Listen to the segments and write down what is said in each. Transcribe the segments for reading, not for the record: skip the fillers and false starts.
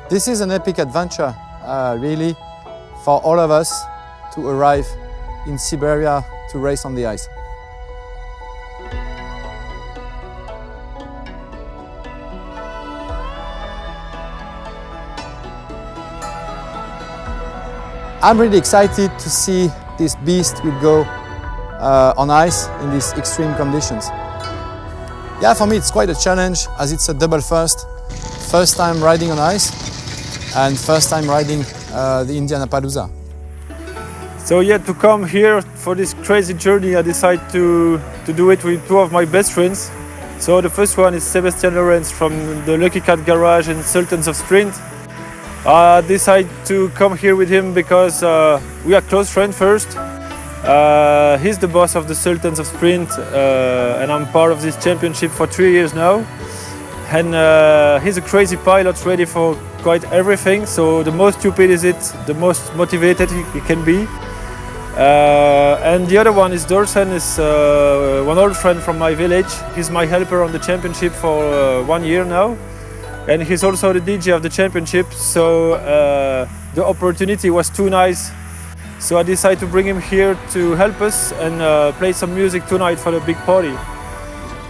This is an epic adventure, really, for all of us to arrive in Siberia to race on the ice. I'm really excited to see this beast will go on ice in these extreme conditions. Yeah, for me it's quite a challenge as it's a double first. First time riding on ice and first time riding the Indian Appaloosa. So yeah, to come here for this crazy journey, I decided to do it with two of my best friends. So the first one is Sébastien Lorentz from the Lucky Cat Garage and Sultans of Sprint. I decided to come here with him because we are close friends first. He's the boss of the Sultans of Sprint and I'm part of this championship for 3 years now. And he's a crazy pilot, ready for quite everything. So the most stupid is it, the most motivated he can be. And the other one is Dorsen, is one old friend from my village. He's my helper on the championship for 1 year now. And he's also the DJ of the championship, so the opportunity was too nice. So I decided to bring him here to help us and play some music tonight for the big party.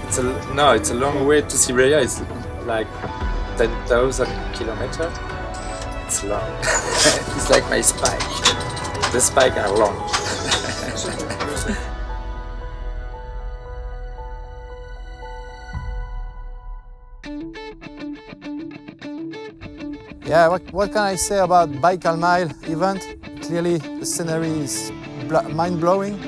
It's a long way to Siberia. It's like 10,000 kilometers. It's long. It's like my spike. The spike are long. Yeah, what can I say about Baikal Mile event? Clearly the scenery is mind-blowing,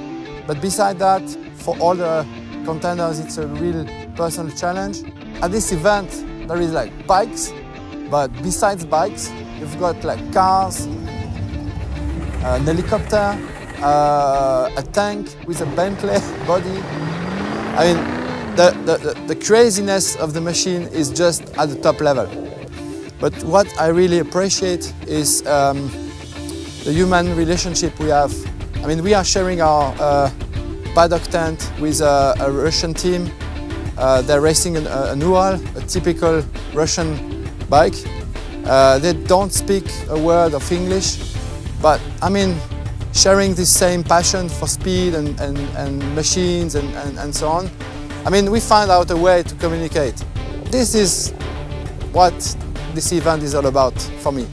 but beside that, for all the contenders, it's a real personal challenge. At this event, there is like bikes, but besides bikes, you've got like cars, an helicopter, a tank with a Bentley body. I mean, the craziness of the machine is just at the top level. But what I really appreciate is the human relationship we have. I mean, we are sharing our paddock tent with a Russian team. They're racing an Ural, a typical Russian bike. They don't speak a word of English, but I mean, sharing this same passion for speed and machines and so on. I mean, we find out a way to communicate. This is what this event is all about for me.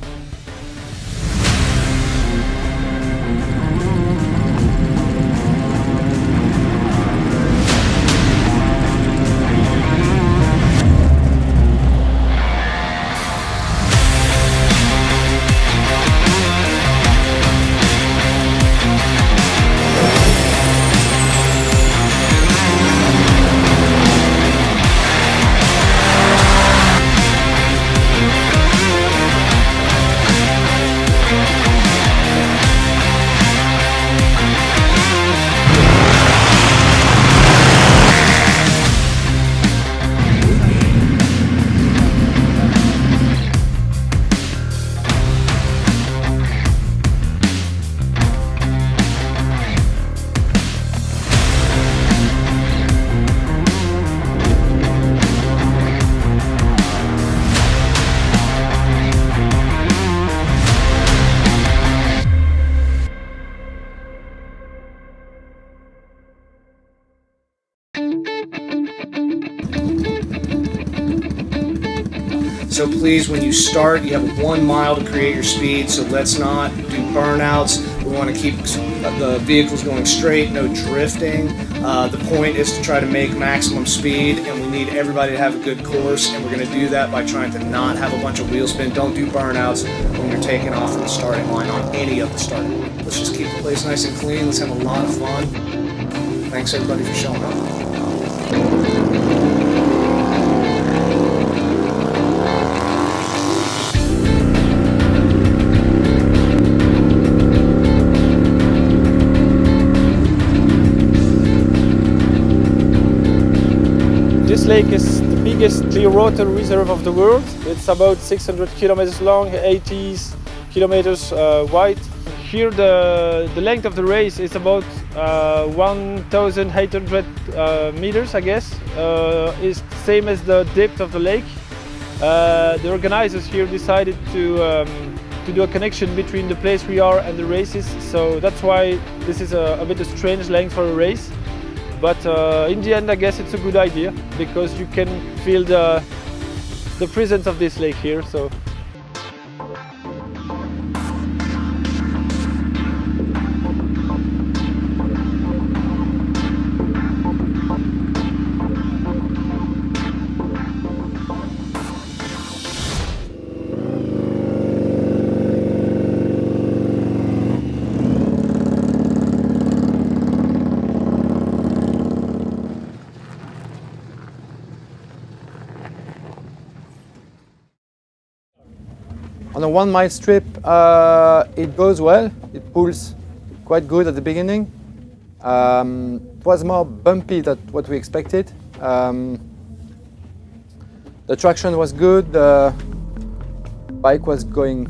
So please, when you start, you have 1 mile to create your speed, so let's not do burnouts. We want to keep the vehicles going straight, no drifting. The point is to try to make maximum speed, and we need everybody to have a good course, and we're going to do that by trying to not have a bunch of wheel spin. Don't do burnouts when you're taking off from the starting line on any of the starting line. Let's just keep the place nice and clean. Let's have a lot of fun. Thanks everybody for showing up. This lake is the biggest clear water reserve of the world. It's about 600 kilometers long, 80 kilometers wide. Here the length of the race is about 1,800 meters, I guess. It's the same as the depth of the lake. the organizers here decided to do a connection between the place we are and the races, so that's why this is a bit of strange length for a race. But in the end, I guess it's a good idea because you can feel the presence of this lake here. So. On a 1 mile strip, it goes well. It pulls quite good at the beginning. It was more bumpy than what we expected. The traction was good. The bike was going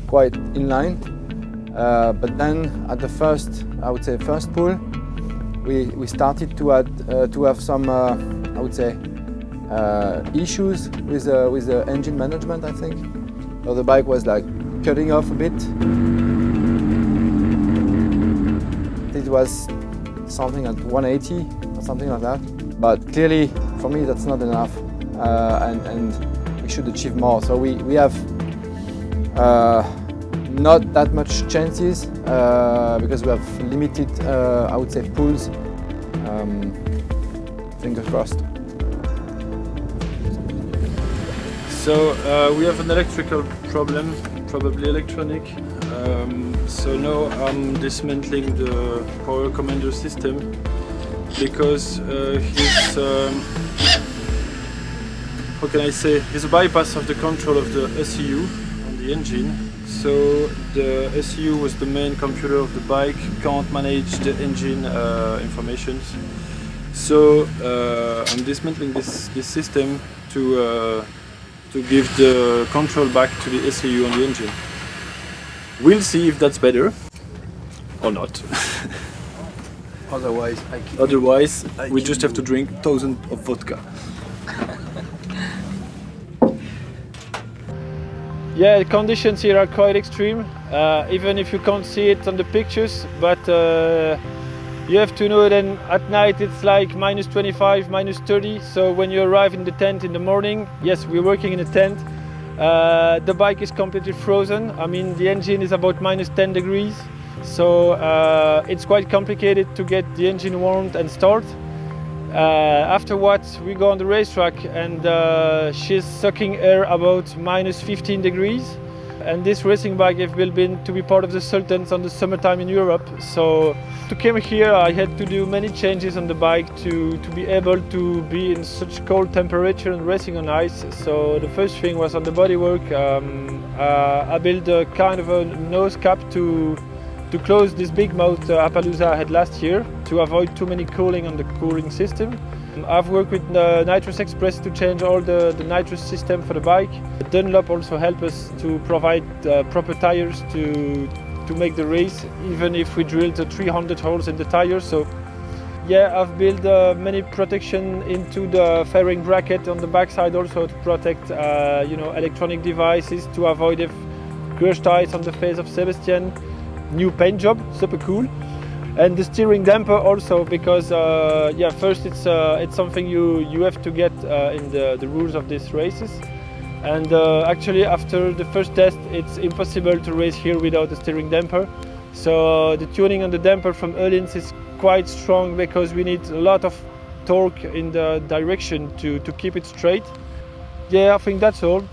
quite in line. But then at the first, I would say, first pull, we started to have some, I would say, issues with the engine management, I think. So the bike was like cutting off a bit. It was something at 180 or something like that. But clearly, for me, that's not enough, and we should achieve more. So we have not that much chances because we have limited, I would say, pulls. Fingers crossed. So we have an electrical problem, probably electronic. So now I'm dismantling the power commander system because he's, how can I say, he's a bypass of the control of the ECU on the engine. So the ECU was the main computer of the bike, can't manage the engine information. So I'm dismantling this system to give the control back to the ECU on the engine. We'll see if that's better or not. Otherwise, we just have to drink thousands of vodka. Yeah, the conditions here are quite extreme, even if you can't see it on the pictures, but you have to know then at night it's like minus 25, minus 30, so when you arrive in the tent in the morning, yes, we're working in a tent, the bike is completely frozen. I mean, the engine is about minus 10 degrees, so it's quite complicated to get the engine warmed and start. Afterwards, we go on the racetrack and she's sucking air about minus 15 degrees. And this racing bike has been to be part of the Sultans on the summertime in Europe. So to come here, I had to do many changes on the bike to be able to be in such cold temperature and racing on ice. So the first thing was on the bodywork. I built a kind of a nose cap to close this big mouth Appaloosa I had last year to avoid too many cooling on the cooling system. I've worked with Nitrous Express to change all the nitrous system for the bike. Dunlop also helped us to provide proper tires to make the race, even if we drilled 300 holes in the tires. So yeah, I've built many protection into the fairing bracket on the backside also to protect electronic devices, to avoid crash tires on the face of Sébastien. New paint job, super cool. And the steering damper also, because first it's something you have to get in the rules of these races. And actually after the first test, it's impossible to race here without a steering damper. So the tuning on the damper from Öhlins is quite strong because we need a lot of torque in the direction to keep it straight. Yeah, I think that's all.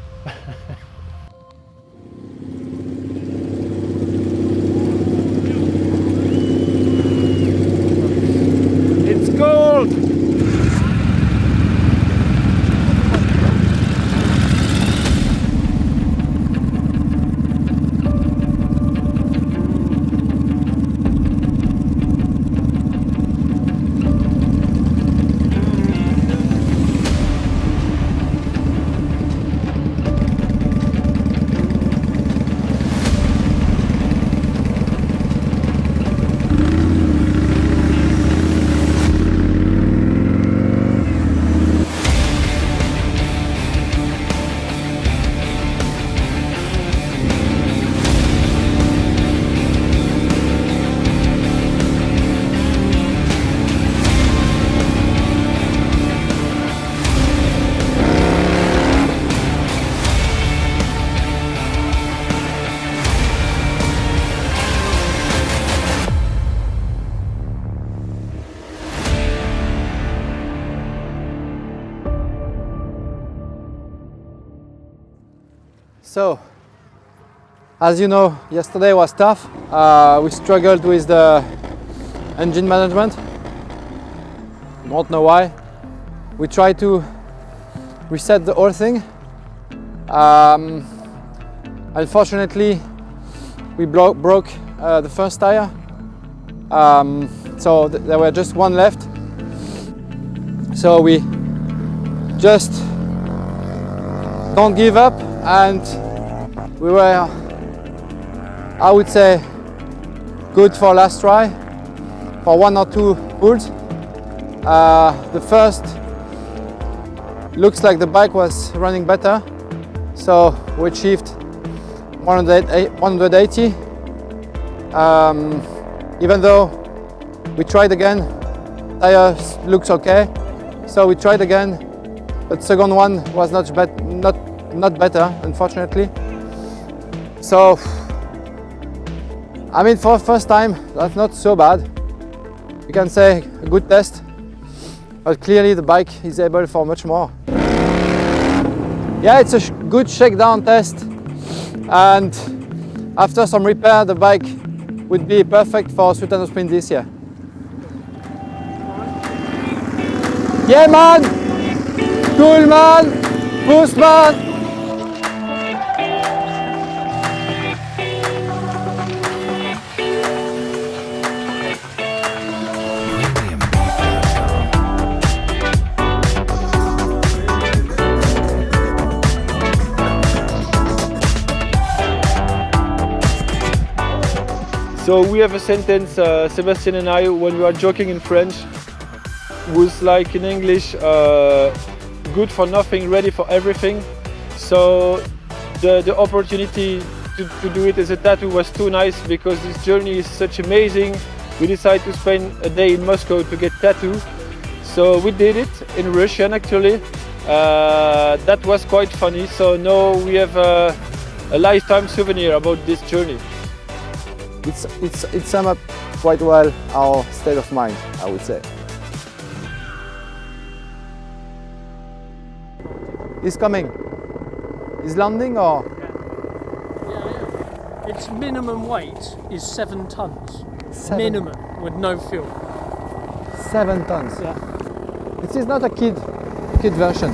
Gold! So, as you know, yesterday was tough. We struggled with the engine management. Don't know why. We tried to reset the whole thing. Unfortunately, we broke the first tire. So there were just one left. So we just don't give up, and we were, I would say, good for last try, for 1 or 2 pulls. The first looks like the bike was running better, so we achieved 180. Even though we tried again, tire looks okay, so we tried again, but second one was not better, unfortunately. So, I mean, for first time, that's not so bad. You can say a good test, but clearly the bike is able for much more. Yeah, it's a good shakedown test, and after some repair, the bike would be perfect for Sultans of Sprint this year. Yeah, man! Cool, man! Boost, man! So we have a sentence, Sébastien and I, when we are joking in French, was like in English, good for nothing, ready for everything. So the opportunity to do it as a tattoo was too nice, because this journey is such amazing. We decided to spend a day in Moscow to get tattoo. So we did it in Russian actually. That was quite funny. So now we have a lifetime souvenir about this journey. It sums up quite well our state of mind, I would say. He's coming. He's landing or? Yeah. Its minimum weight is 7 tons. 7. Minimum, with no fuel. 7 tons. Yeah. This is not a kid version.